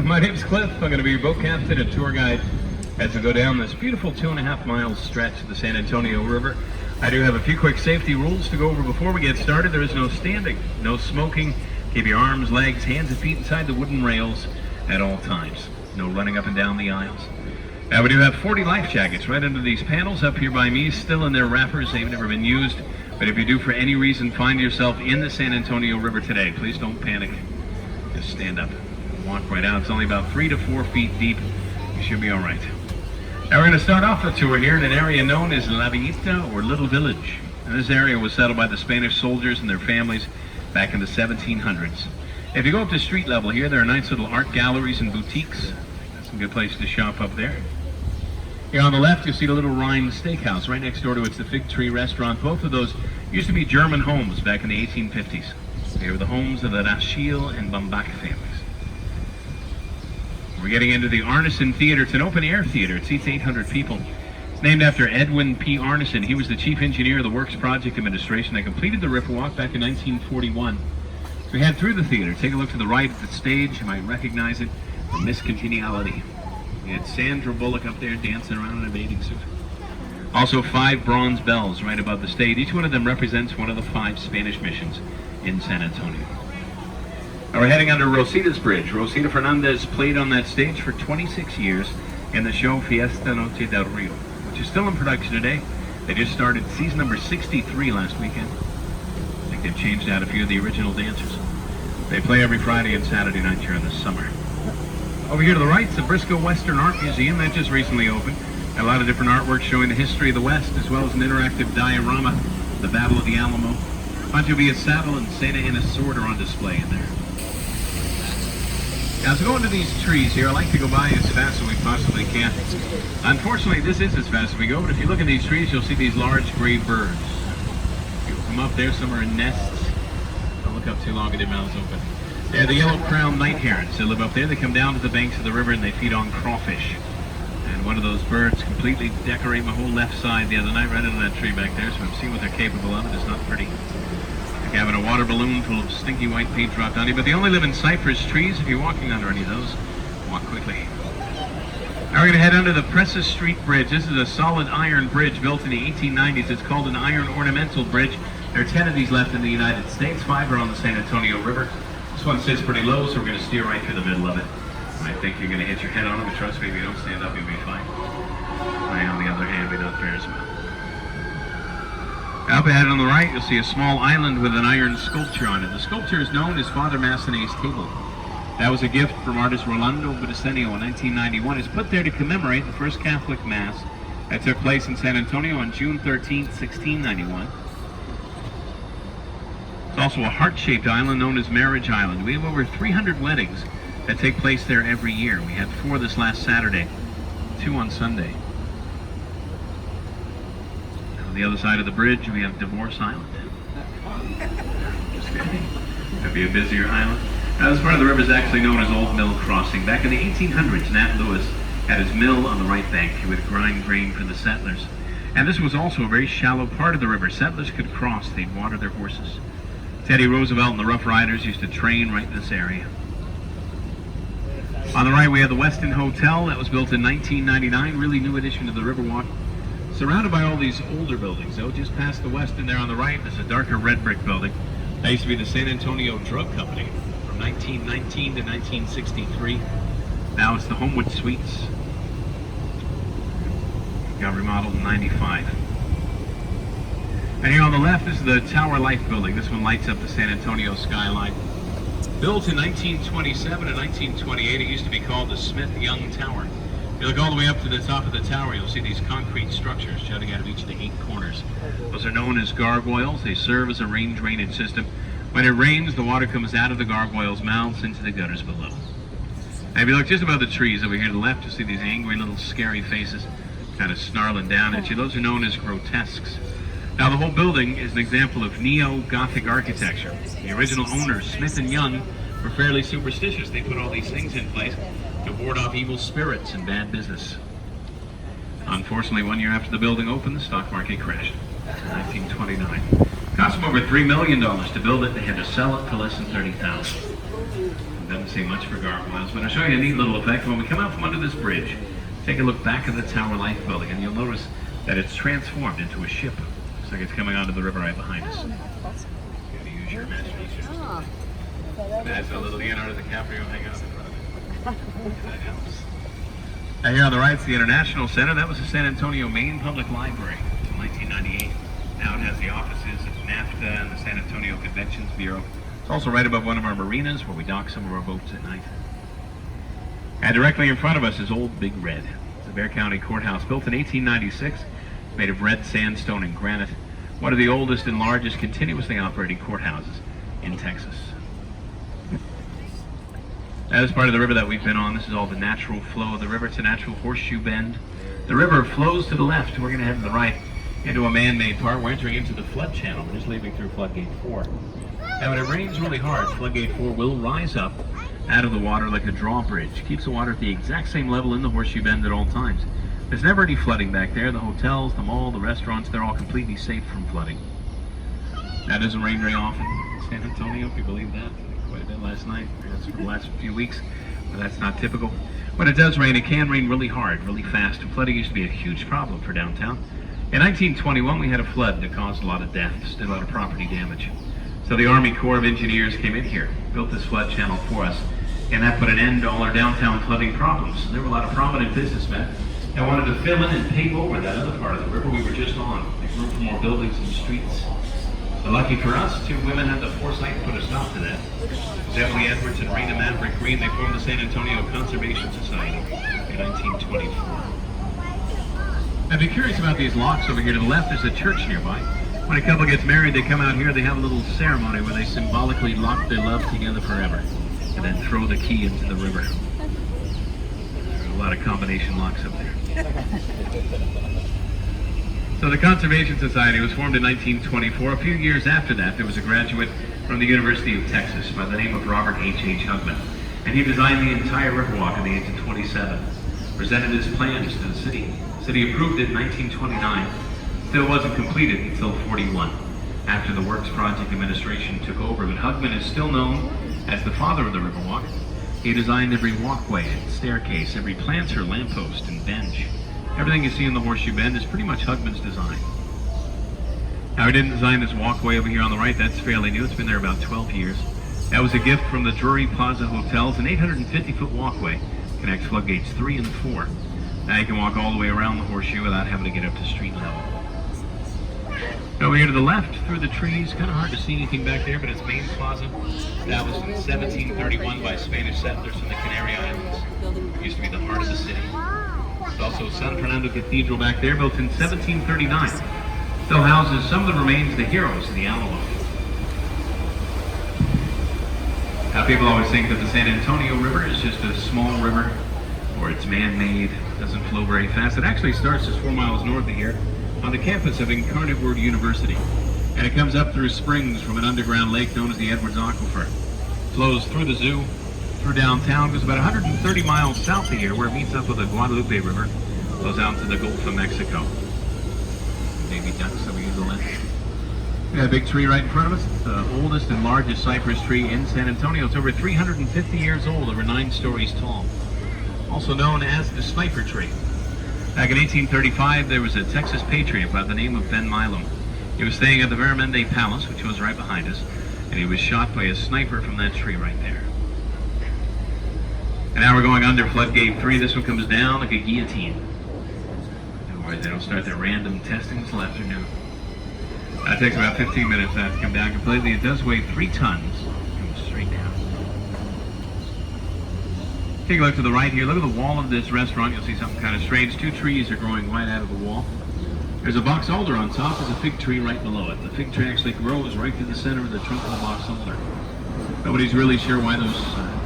My name's Cliff. I'm going to be your boat captain and tour guide as we go down this beautiful 2.5 mile stretch of the San Antonio River. I do have a few quick safety rules to go over before we get started. There is no standing, no smoking. Keep your arms, legs, hands, and feet inside the wooden rails at all times. No running up and down the aisles. Now we do have 40 life jackets right under these panels up here by me, still in their wrappers. They've never been used. But if you do for any reason find yourself in the San Antonio River today, please don't panic. Just stand up. Walk right out. It's only about 3 to 4 feet deep. You should be all right. Now we're going to start off the tour here in an area known as La Villita, or Little Village. And this area was settled by the Spanish soldiers and their families back in the 1700s. If you go up to street level here, there are nice little art galleries and boutiques. That's a good place to shop up there. Here on the left, you'll see the Little Rhine Steakhouse. Right next door to it's the Fig Tree Restaurant. Both of those used to be German homes back in the 1850s. They were the homes of the Rachel and Bambach families. We're getting into the Arneson Theater. It's an open-air theater. It seats 800 people. It's named after Edwin P. Arneson. He was the chief engineer of the Works Project Administration that completed the Riverwalk back in 1941. So we head through the theater. Take a look to the right at the stage. You might recognize it from Miss Congeniality. We had Sandra Bullock up there dancing around in a bathing suit. Also 5 bronze bells right above the stage. Each one of them represents one of the 5 Spanish missions in San Antonio. Now we're heading under Rosita's Bridge. Rosita Fernandez played on that stage for 26 years in the show Fiesta Noche del Rio, which is still in production today. They just started season number 63 last weekend. I think they've changed out a few of the original dancers. They play every Friday and Saturday night during the summer. Over here to the right, is the Briscoe Western Art Museum. That just recently opened. Got a lot of different artwork showing the history of the West, as well as an interactive diorama, the Battle of the Alamo. Poncho saddle and Santa Anna's sword are on display in there. Now, as we go into these trees here, I like to go by as fast as we possibly can. Unfortunately, this is as fast as we go, but if you look at these trees, you'll see these large gray birds. You come up there, some are in nests. Don't look up too long, get their mouths open. They're the yellow-crowned night herons. They live up there. They come down to the banks of the river and they feed on crawfish. And one of those birds completely decorate my whole left side the other night right into that tree back there, so I've seen what they're capable of. It's not pretty. Like having a water balloon full of stinky white paint dropped on you, but they only live in cypress trees. If you're walking under any of those, walk quickly. Now we're going to head under the Presses Street Bridge. This is a solid iron bridge built in the 1890s. It's called an iron ornamental bridge. There are 10 of these left in the United States. 5 are on the San Antonio River. This one sits pretty low, so we're going to steer right through the middle of it. I think you're going to hit your head on it, but trust me, if you don't stand up, you'll be fine. I, on the other hand, may not fare as well. Up ahead on the right, you'll see a small island with an iron sculpture on it. The sculpture is known as Father Massenet's Table. That was a gift from artist Rolando Briceño in 1991. It's put there to commemorate the first Catholic Mass that took place in San Antonio on June 13, 1691. It's also a heart-shaped island known as Marriage Island. We have over 300 weddings that take place there every year. We had 4 this last Saturday, 2 on Sunday. On the other side of the bridge, we have Divorce Island. Just kidding. That'd be a busier island. Now, this part of the river is actually known as Old Mill Crossing. Back in the 1800s, Nat Lewis had his mill on the right bank. He would grind grain for the settlers. And this was also a very shallow part of the river. Settlers could cross. They'd water their horses. Teddy Roosevelt and the Rough Riders used to train right in this area. On the right, we have the Westin Hotel. That was built in 1999, really new addition to the Riverwalk. Surrounded by all these older buildings, though. Just past the Westin there on the right, there's a darker red brick building. That used to be the San Antonio Drug Company from 1919 to 1963. Now it's the Homewood Suites. Got remodeled in 95. And here on the left, this is the Tower Life building. This one lights up the San Antonio skyline. Built in 1927 and 1928, it used to be called the Smith-Young Tower. If you look all the way up to the top of the tower, you'll see these concrete structures jutting out of each of the 8 corners. Those are known as gargoyles. They serve as a rain drainage system. When it rains, the water comes out of the gargoyles' mouths into the gutters below. Now, if you look just above the trees over here to the left, you'll see these angry little scary faces kind of snarling down at you. Those are known as grotesques. Now, the whole building is an example of neo-Gothic architecture. The original owners, Smith and Young, were fairly superstitious. They put all these things in place to ward off evil spirits and bad business. Unfortunately, 1 year after the building opened, the stock market crashed in 1929. It cost them over $3 million to build it. They had to sell it for less than $30,000. Doesn't say much for gargoyles, but I'll show you a neat little effect when we come out from under this bridge. Take a look back at the Tower Life building, and you'll notice that it's transformed into a ship. Looks like it's coming onto the river right behind us. Gotta use your imagination. Imagine a little Leonardo DiCaprio hanging out in front of it. That helps. Now here on the right is the International Center. That was the San Antonio Main Public Library until 1998. Now it has the offices of NAFTA and the San Antonio Conventions Bureau. It's also right above one of our marinas where we dock some of our boats at night. And directly in front of us is Old Big Red. It's a Bexar County courthouse built in 1896. It's made of red sandstone and granite. One of the oldest and largest continuously operating courthouses in Texas. Now, this part of the river that we've been on, this is all the natural flow of the river. It's a natural horseshoe bend. The river flows to the left. We're going to head to the right into a man-made part. We're entering into the flood channel. We're just leaving through floodgate 4. Now, when it rains really hard, floodgate 4 will rise up out of the water like a drawbridge. Keeps the water at the exact same level in the horseshoe bend at all times. There's never any flooding back there. The hotels, the mall, the restaurants, they're all completely safe from flooding. Now, it doesn't rain very often in San Antonio, if you believe that. Quite a bit last night. That's for the last few weeks, but that's not typical. When it does rain, it can rain really hard, really fast. And flooding used to be a huge problem for downtown. In 1921, we had a flood that caused a lot of deaths, did a lot of property damage. So the Army Corps of Engineers came in here, built this flood channel for us, and that put an end to all our downtown flooding problems. There were a lot of prominent businessmen that wanted to fill in and pave over that other part of the river we were just on, make room for more buildings and streets. But lucky for us, 2 women had the foresight to put a stop to that. Emily Edwards and Rena Maverick Green, they formed the San Antonio Conservation Society in 1924. Now, be curious about these locks over here. To the left, there's a church nearby. When a couple gets married, they come out here, they have a little ceremony where they symbolically lock their love together forever and then throw the key into the river. There are a lot of combination locks up there. So the Conservation Society was formed in 1924. A few years after that, there was a graduate from the University of Texas by the name of Robert H. Hugman. And he designed the entire riverwalk at the age of 27. Presented his plans to the city. The city approved it in 1929. Still wasn't completed until 41, after the Works Project Administration took over. But Hugman is still known as the father of the riverwalk. He designed every walkway and staircase, every planter, lamppost, and bench. Everything you see in the horseshoe bend is pretty much Hugman's design. Now, he didn't design this walkway over here on the right. That's fairly new. It's been there about 12 years. That was a gift from the Drury Plaza Hotels. An 850-foot walkway connects floodgates 3 and 4. Now you can walk all the way around the horseshoe without having to get up to street level. Over here to the left, through the trees, kind of hard to see anything back there, but it's Main Plaza. That was in 1731 by Spanish settlers from the Canary Islands. It used to be the heart of the city. There's also San Fernando Cathedral back there, built in 1739. Still houses some of the remains of the heroes of the Alamo. Now, people always think that the San Antonio River is just a small river, or it's man-made, doesn't flow very fast. It actually starts just 4 miles north of here, on the campus of Incarnate University. And it comes up through springs from an underground lake known as the Edwards Aquifer. Flows through the zoo, through downtown, goes about 130 miles south of here where it meets up with the Guadalupe River, goes out to the Gulf of Mexico. Maybe ducks over here to the left. We got a big tree right in front of us. It's the oldest and largest cypress tree in San Antonio. It's over 350 years old, over 9 stories tall. Also known as the sniper tree. Back in 1835, there was a Texas patriot by the name of Ben Milam. He was staying at the Veramendi Palace, which was right behind us, and he was shot by a sniper from that tree right there. And now we're going under floodgate 3. This one comes down like a guillotine. Don't worry, they don't start their random testing until afternoon. That takes about 15 minutes for that to come down completely. It does weigh 3 tons. It comes straight down. Take a look to the right here. Look at the wall of this restaurant. You'll see something kind of strange. 2 trees are growing right out of the wall. There's a box alder on top. There's a fig tree right below it. The fig tree actually grows right through the center of the trunk of the box alder. Nobody's really sure why those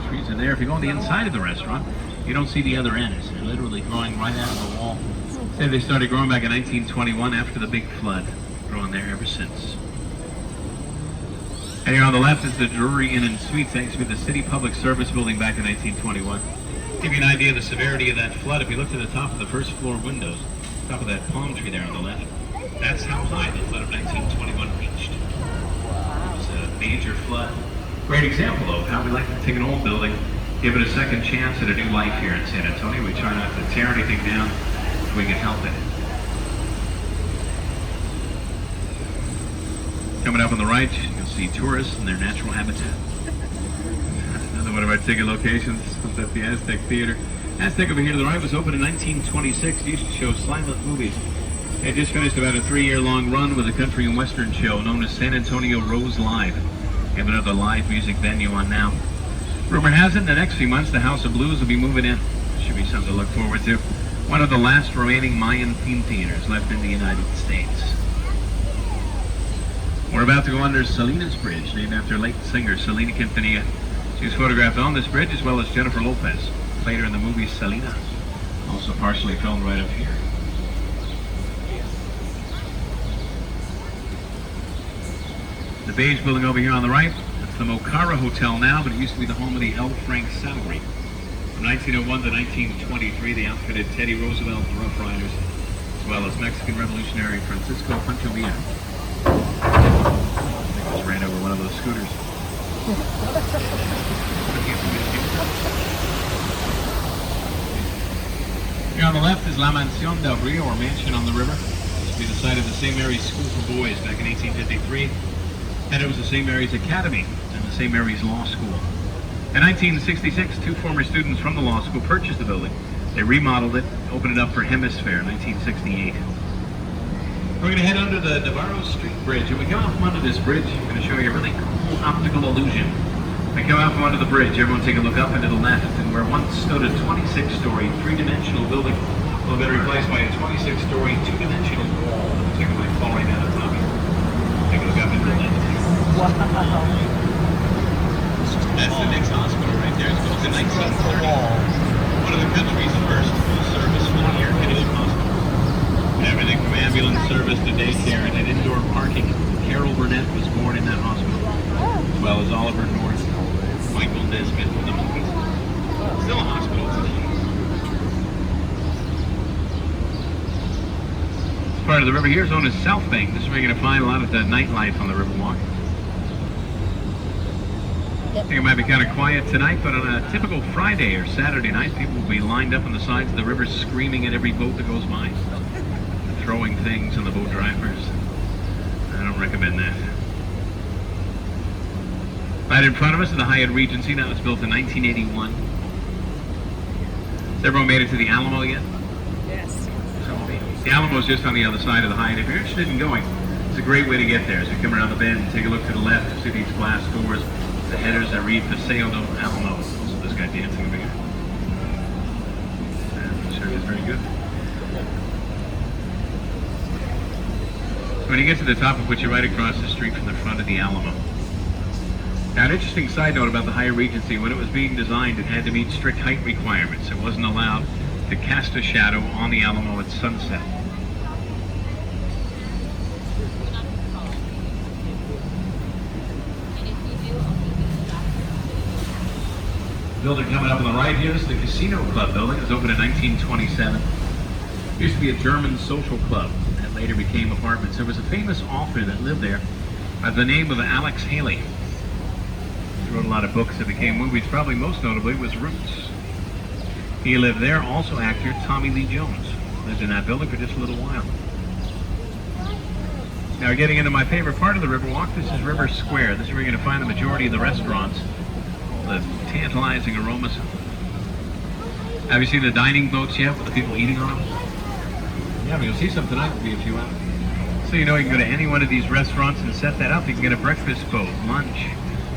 trees are there. If you go on the inside of the restaurant, you don't see the other ends. They're literally growing right out of the wall. Say they started growing back in 1921 after the big flood. Growing there ever since. And here on the left is the Drury Inn and Suites. That used to be the City Public Service building back in 1921. Give you an idea of the severity of that flood. If you look to the top of the first floor windows, top of that palm tree there on the left, that's how high the flood of 1921 reached. It was a major flood. Great example of how we like to take an old building, give it a second chance at a new life here in San Antonio. We try not to tear anything down if we can help it. Coming up on the right, you'll see tourists in their natural habitat. Another one of our ticket locations is at the Aztec Theater. Aztec over here to the right was opened in 1926. It used to show silent movies. It just finished about a 3-year-long run with a country and western show known as San Antonio Rose Live. We have another live music venue on now. Rumor has it in the next few months the House of Blues will be moving in. Should be something to look forward to. One of the last remaining Mayan theme theaters left in the United States. We're about to go under Salinas Bridge, named after late singer Selena Quintanilla. She was photographed on this bridge as well as Jennifer Lopez, played her in the movie Selena, also partially filmed right up here. The beige building over here on the right, that's the Mocara Hotel now, but it used to be the home of the L. Frank Saddlery. From 1901 to 1923, they outfitted Teddy Roosevelt and Rough Riders, as well as Mexican revolutionary Francisco Pancho Villa. I think I just ran over one of those scooters. Here on the left is La Mansión del Rio, or Mansion on the River. It used to be the site of the St. Mary's School for Boys back in 1853. And it was the St. Mary's Academy and the St. Mary's Law School. In 1966, 2 former students from the law school purchased the building. They remodeled it, opened it up for Hemisphere in 1968. We're going to head under the Navarro Street Bridge. And we come out from under this bridge, I'm going to show you a really cool optical illusion. We come out from under the bridge, everyone take a look up and to the left, and where once stood a 26-story, 3-dimensional building will have been replaced by a 26-story, 2-dimensional wall that will take away falling down the top of it. Take a look up and to the left. Wow. That's the next hospital right there. It's built in 1930. One of the country's first full-service, full air-conditioned hospitals. Everything from ambulance service to daycare and indoor parking. Carol Burnett was born in that hospital, as well as Oliver North, Michael Nesbitt from the movies. Still a hospital today. This part of the river here is known as South Bank. This is where you're going to find a lot of the nightlife on the Riverwalk. I think it might be kind of quiet tonight, but on a typical Friday or Saturday night, people will be lined up on the sides of the river screaming at every boat that goes by, throwing things on the boat drivers. I don't recommend that. Right in front of us is the Hyatt Regency. That was built in 1981. Has everyone made it to the Alamo yet? Yes. The Alamo is just on the other side of the Hyatt. If you're interested in going, it's a great way to get there. As you come around the bend and take a look to the left, you see these glass doors. The headers that read Paseo del Alamo. Also this guy dancing over here. And the shirt is very good. When you get to the top, it puts you right across the street from the front of the Alamo. Now, an interesting side note about the Hyatt Regency, when it was being designed, it had to meet strict height requirements. It wasn't allowed to cast a shadow on the Alamo at sunset. Building coming up on the right here, this is the Casino Club building. It was opened in 1927. It used to be a German social club that later became apartments. There was a famous author that lived there by the name of Alex Haley. He wrote a lot of books that became movies. Probably most notably was Roots. He lived there. Also actor Tommy Lee Jones lived in that building for just a little while. Now, getting into my favorite part of the Riverwalk, this is River Square. This is where you're going to find the majority of the restaurants. The tantalizing aromas. Have you seen the dining boats yet with the people eating on them? Yeah, but you'll see some tonight. There'll be a few out. So you know you can go to any one of these restaurants and set that up. You can get a breakfast boat, lunch,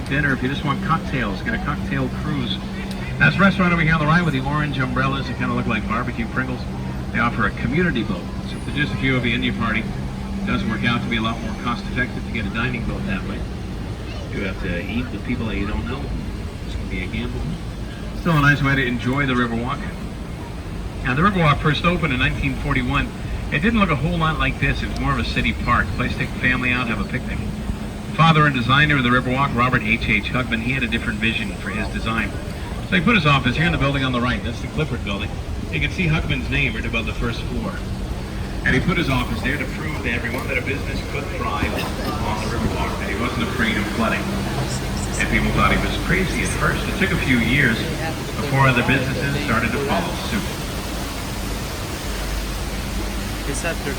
dinner. If you just want cocktails, get a cocktail cruise. That's a restaurant over here on the right with the orange umbrellas that kind of look like barbecue Pringles. They offer a community boat. So if there's just a few of you in your party, it does work out to be a lot more cost effective to get a dining boat that way. You have to eat with people that you don't know. Be a gamble. Still a nice way to enjoy the Riverwalk. Now, the Riverwalk first opened in 1941. It didn't look a whole lot like this. It was more of a city park, a place to take the family out, have a picnic. The father and designer of the Riverwalk, Robert H.H. Hugman, he had a different vision for his design. So he put his office here in the building on the right. That's the Clifford building. You can see Hugman's name right above the first floor. And he put his office there to prove to everyone that a business could thrive on the Riverwalk, that he wasn't afraid of flooding. and people thought he was crazy at first. It took a few years before other businesses started to follow suit.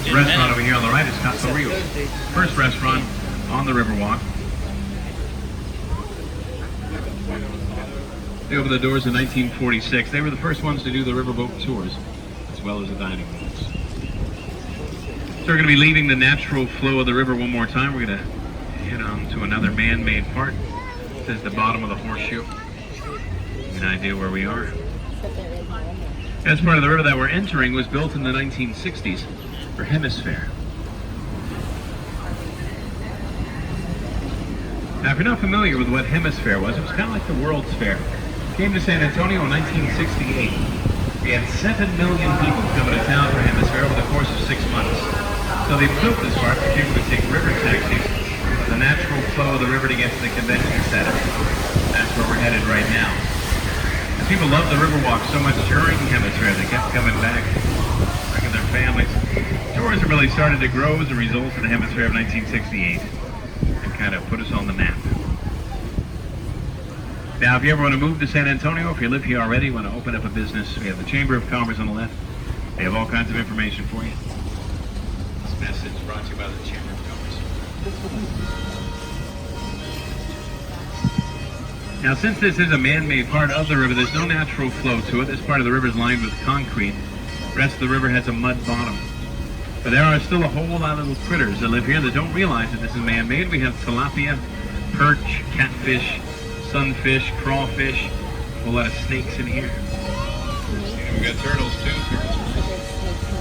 The restaurant over here on the right is Casa Rio, first restaurant on the Riverwalk. They opened the doors in 1946. They were the first ones to do the riverboat tours, as well as the dining rooms. So we're going to be leaving the natural flow of the river one more time. We're going to head on to another man-made part. This is the bottom of the horseshoe. Give you an idea where we are. This part of the river that we're entering was built in the 1960s for Hemisphere. Now, if you're not familiar with what Hemisphere was, it was kind of like the World's Fair. Came to San Antonio in 1968. We had 7 million people coming to town for Hemisphere over the course of 6 months. So they built this part for people to take river taxis, the natural flow of the river to get to the convention center. That's where we're headed right now. And people loved the Riverwalk so much during Hemisphere, they kept coming back, bringing their families. Tourism really started to grow as a result of the Hemisphere of 1968 and kind of put us on the map. Now, if you ever want to move to San Antonio, if you live here already, want to open up a business, we have the Chamber of Commerce on the left. They have all kinds of information for you. This message brought to you by the Chamber of Commerce. Now, since this is a man-made part of the river, there's no natural flow to it. This part of the river is lined with concrete. The rest of the river has a mud bottom. But there are still a whole lot of little critters that live here that don't realize that this is man-made. We have tilapia, perch, catfish, sunfish, crawfish, a whole lot of snakes in here. We got turtles too.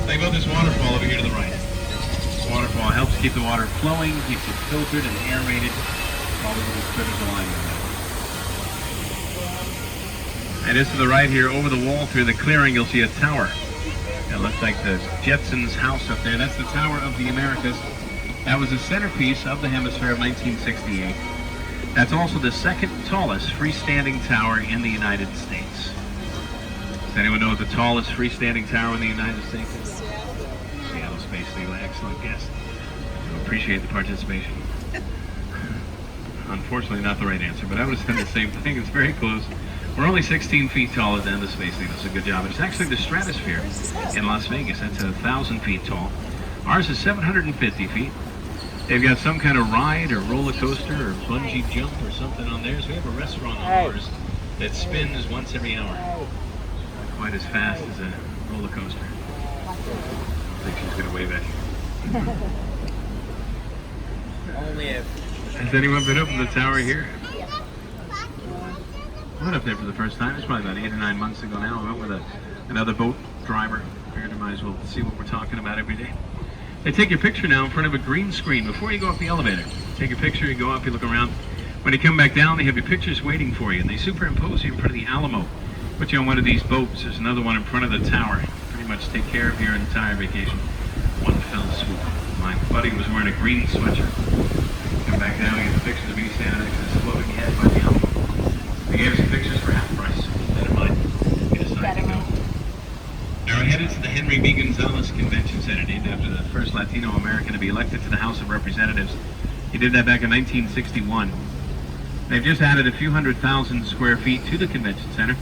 Think about this waterfall over here to the right. This waterfall helps keep the water flowing, keeps it filtered and aerated. All the little critters alive with that. And just to the right here, over the wall through the clearing, you'll see a tower. It looks like the Jetsons' house up there. That's the Tower of the Americas. That was the centerpiece of the Hemisphere of 1968. That's also the second tallest freestanding tower in the United States. Does anyone know what the tallest freestanding tower in the United States is? Seattle Space Needle. Excellent guess. I appreciate the participation. Unfortunately, not the right answer, but I would have said the same thing. It's very close. We're only 16 feet taller than the Space Needle, so good job. It's actually the Stratosphere in Las Vegas. That's 1,000 feet tall. Ours is 750 feet. They've got some kind of ride or roller coaster or bungee jump or something on theirs. We have a restaurant on ours that spins once every hour. Not quite as fast as a roller coaster. I think she's going to wave at you. Only if. Has anyone been up in the tower here? I went up there for the first time. It's probably about 8 or 9 months ago now. I went with another boat driver. Figured I might as well see what we're talking about every day. They take your picture now in front of a green screen before you go up the elevator. Take a picture, you go up, you look around. When you come back down, they have your pictures waiting for you, and they superimpose you in front of the Alamo. Put you on one of these boats. There's another one in front of the tower. Pretty much take care of your entire vacation. One fell swoop. My buddy was wearing a green sweatshirt. Come back down and get the pictures of me standing next to this floating head by the Alamo. They gave us some pictures for half price. Never mind. We decided to go. Now we're headed to the Henry B. Gonzalez Convention Center, named after the first Latino American to be elected to the House of Representatives. He did that back in 1961. They've just added a few 100,000 square feet to the convention center.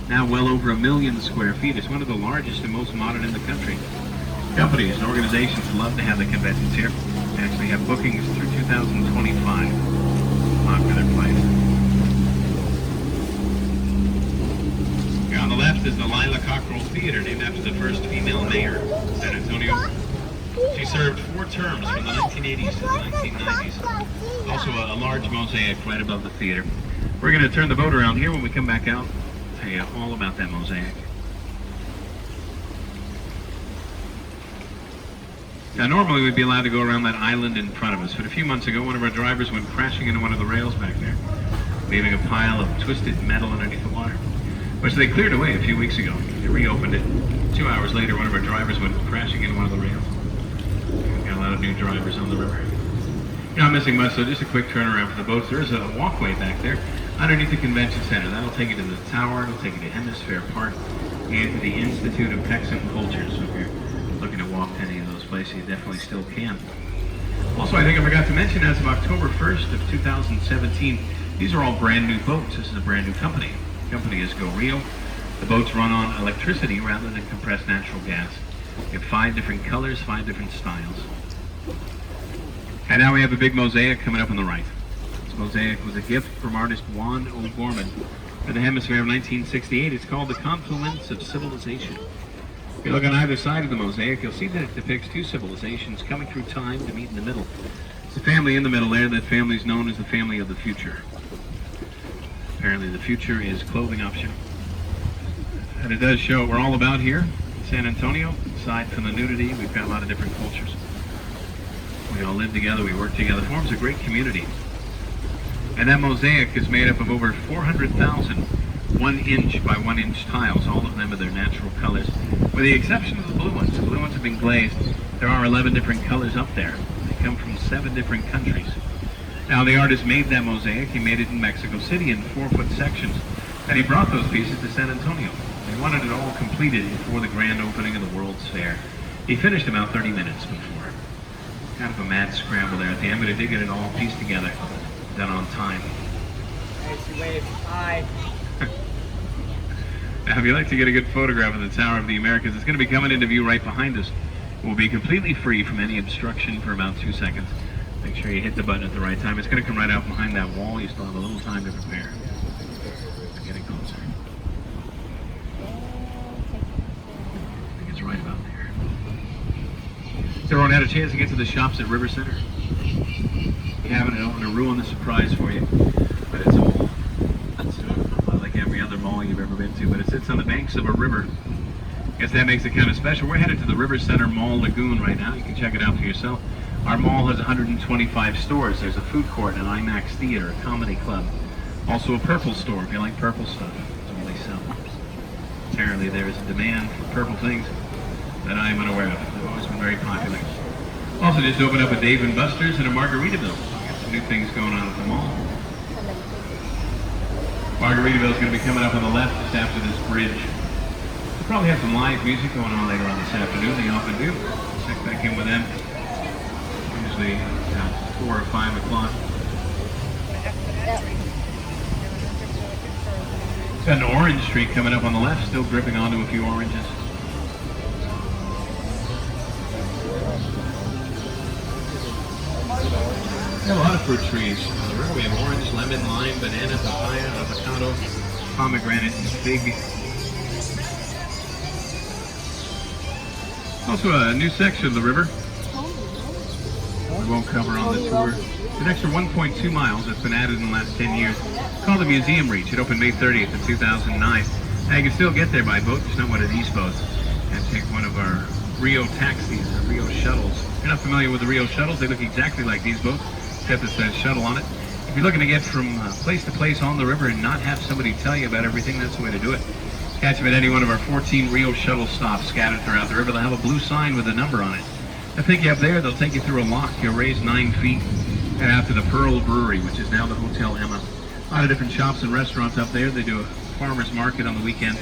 Now well over 1 million square feet. It's one of the largest and most modern in the country. Companies and organizations love to have the conventions here. They actually have bookings through 2025 for their flights. Here on the left is the Lila Cockrell Theater, named after the first female mayor of San Antonio. She served 4 terms from the 1980s to the 1990s. Also a large mosaic right above the theater. We're going to turn the boat around here. When we come back out, I'll tell you all about that mosaic. Now normally we'd be allowed to go around that island in front of us, but a few months ago one of our drivers went crashing into one of the rails back there, leaving a pile of twisted metal underneath the water, which they cleared away a few weeks ago. They reopened it. 2 hours later, one of our drivers went crashing into one of the rails. We've got a lot of new drivers on the river. You're not missing much, so just a quick turnaround for the boats. There is a walkway back there underneath the convention center. That'll take you to the tower, it'll take you to Hemisphere Park, and to the Institute of Texan Culture. So if you're looking to walk to any of those places, you definitely still can. Also, I think I forgot to mention, as of October 1st of 2017, These are all brand new boats. This is a brand new company. The company is Go Rio. The boats run on electricity rather than compressed natural gas. We have 5 different colors, 5 different styles. And now we have a big mosaic coming up on the right. This mosaic was a gift from artist Juan O'Gorman for the hemisphere of 1968. It's called The Confluence of Civilization. If you look on either side of the mosaic, you'll see that it depicts 2 civilizations coming through time to meet in the middle. It's a family in the middle there. That family is known as the family of the future. Apparently the future is clothing optional. And it does show what we're all about here in San Antonio. Aside from the nudity, we've got a lot of different cultures. We all live together, we work together. It forms a great community. And that mosaic is made up of over 400,000 1-inch by 1-inch tiles. All of them are their natural colors, with the exception of the blue ones. The blue ones have been glazed. There are 11 different colors up there. They come from 7 different countries. Now, the artist made that mosaic. He made it in Mexico City in 4-foot sections, and he brought those pieces to San Antonio. He wanted it all completed before the grand opening of the World's Fair. He finished about 30 minutes before. Kind of a mad scramble there at the end, but he did get it all pieced together, done on time. Hi. Now, if you'd like to get a good photograph of the Tower of the Americas, it's going to be coming into view right behind us. It will be completely free from any obstruction for about 2 seconds. Make sure you hit the button at the right time. It's going to come right out behind that wall. You still have a little time to prepare. It's getting closer. I think it's right about there. Has everyone had a chance to get to the shops at River Center? If you haven't, I don't want to ruin the surprise for you, but it's a mall. It's not like every other mall you've ever been to, but it sits on the banks of a river. I guess that makes it kind of special. We're headed to the River Center Mall Lagoon right now. You can check it out for yourself. Our mall has 125 stores. There's a food court, an IMAX theater, a comedy club. Also a purple store if you like purple stuff. That's what they sell. Apparently there is a demand for purple things that I am unaware of. They've always been very popular. Also just opened up a Dave & Buster's and a Margaritaville. Got some new things going on at the mall. Margaritaville is going to be coming up on the left just after this bridge. We'll probably have some live music going on later on this afternoon. They often do. Check back in with them. Usually 4 or 5 o'clock. Got an orange streak coming up on the left, still dripping onto a few oranges. We have a lot of fruit trees on the river. We have orange, lemon, lime, banana, papaya, avocado, pomegranate, and fig. Also a new section of the river. We won't cover on the tour. It's an extra 1.2 miles that's been added in the last 10 years. It's called the Museum Reach. It opened May 30th of 2009. Now you can still get there by boat, just not one of these boats. And take one of our Rio taxis, or Rio shuttles. If you're not familiar with the Rio shuttles, they look exactly like these boats, except it says shuttle on it. If you're looking to get from place to place on the river and not have somebody tell you about everything, that's the way to do it. Catch them at any one of our 14 Rio shuttle stops scattered throughout the river. They'll have a blue sign with a number on it. They'll take you up there, they'll take you through a lock, you'll raise 9 feet, and out to the Pearl Brewery, which is now the Hotel Emma. A lot of different shops and restaurants up there. They do a farmer's market on the weekend.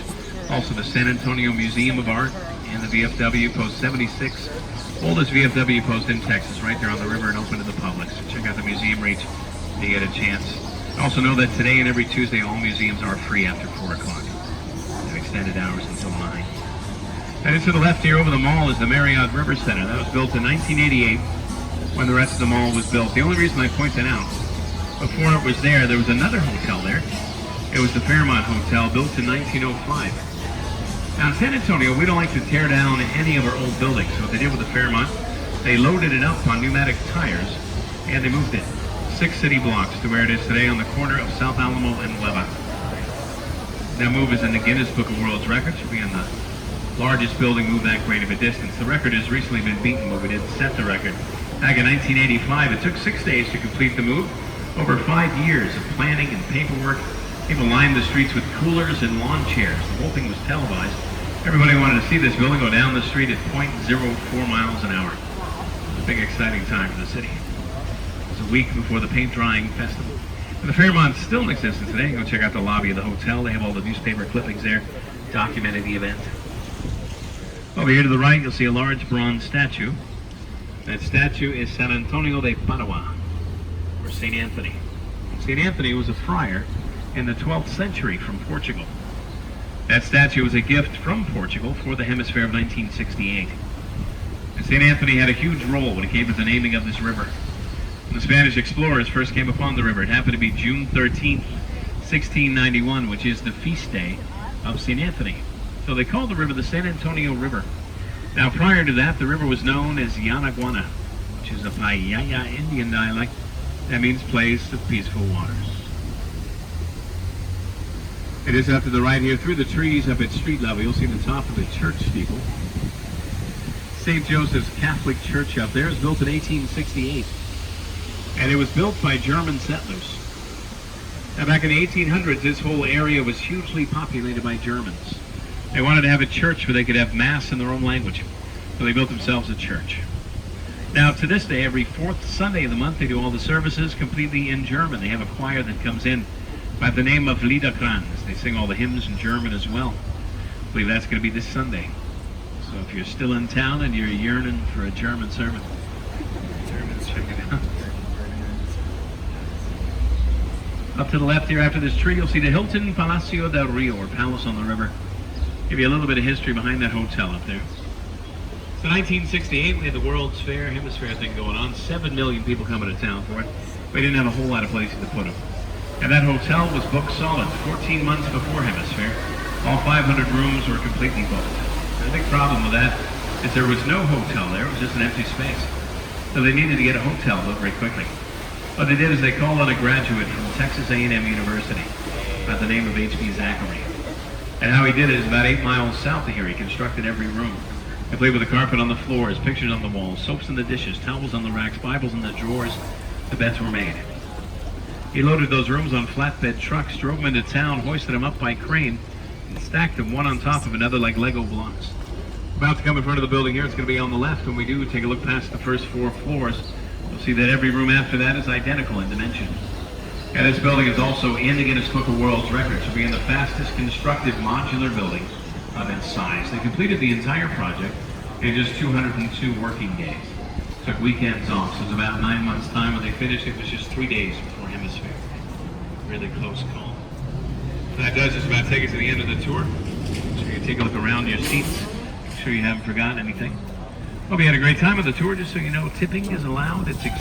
Also the San Antonio Museum of Art and the VFW Post 76. Oldest VFW post in Texas, right there on the river and open to the public. So check out the Museum Reach if you get a chance. Also know that today and every Tuesday, all museums are free after 4 o'clock. They have extended hours until 9. And to the left here over the mall is the Marriott River Center. That was built in 1988 when the rest of the mall was built. The only reason I point that out, before it was there was another hotel there. It was the Fairmont Hotel, built in 1905. Now in San Antonio, we don't like to tear down any of our old buildings. So what they did with the Fairmont, they loaded it up on pneumatic tires and they moved it 6 city blocks to where it is today on the corner of South Alamo and Leva. That move is in the Guinness Book of World Records, being the largest building moved that great of a distance. The record has recently been beaten, but we didn't set the record. Back in 1985, it took 6 days to complete the move. Over 5 years of planning and paperwork. People lined the streets with coolers and lawn chairs. The whole thing was televised. Everybody wanted to see this building go down the street at 0.04 miles an hour. It was a big, exciting time for the city. It was a week before the paint drying festival. And the Fairmont's still in existence today. Go check out the lobby of the hotel. They have all the newspaper clippings there documenting the event. Over here to the right, you'll see a large bronze statue. That statue is San Antonio de Padua, or St. Anthony. St. Anthony was a friar in the 12th century from Portugal. That statue was a gift from Portugal for the hemisphere of 1968. And St. Anthony had a huge role when it came to the naming of this river. When the Spanish explorers first came upon the river, it happened to be June 13th, 1691, which is the feast day of St. Anthony. So they called the river the San Antonio River. Now prior to that, the river was known as Yanaguana, which is a Payaya Indian dialect that means place of peaceful waters. It is up to the right here through the trees up at street level. You'll see the top of the church steeple. St. Joseph's Catholic Church up there is built in 1868. And it was built by German settlers. Now back in the 1800s, this whole area was hugely populated by Germans. They wanted to have a church where they could have mass in their own language. So they built themselves a church. Now to this day, every fourth Sunday of the month, they do all the services completely in German. They have a choir that comes in by the name of Liederkranz. They sing all the hymns in German as well. I believe that's going to be this Sunday. So if you're still in town and you're yearning for a German sermon, Germans, check it out. Up to the left here after this tree, you'll see the Hilton Palacio del Rio, or Palace on the River. Give you a little bit of history behind that hotel up there. So 1968, we had the World's Fair Hemisphere thing going on. 7 million people coming to town for it. We didn't have a whole lot of places to put them. And that hotel was booked solid 14 months before Hemisphere. All 500 rooms were completely booked. The big problem with that is there was no hotel there. It was just an empty space. So they needed to get a hotel built very quickly. What they did is they called on a graduate from Texas A&M University by the name of H.B. Zachary. And how he did it is about 8 miles south of here. He constructed every room. They played with the carpet on the floors, pictures on the walls, soaps in the dishes, towels on the racks, Bibles in the drawers. The beds were made. He loaded those rooms on flatbed trucks, drove them into town, hoisted them up by crane, and stacked them one on top of another like Lego blocks. About to come in front of the building here. It's going to be on the left. When we do take a look past the first 4 floors, you'll see that every room after that is identical in dimension. And this building is also in the Guinness Book of World Records for being the fastest constructed modular building of its size. They completed the entire project in just 202 working days. Took weekends off, so it was about 9 months' time. When they finished, it was just 3 days before Hemisphere. Really close call. That does just about take us to the end of the tour. So you can take a look around your seats. Make sure you haven't forgotten anything. Hope you had a great time on the tour. Just so you know, tipping is allowed. It's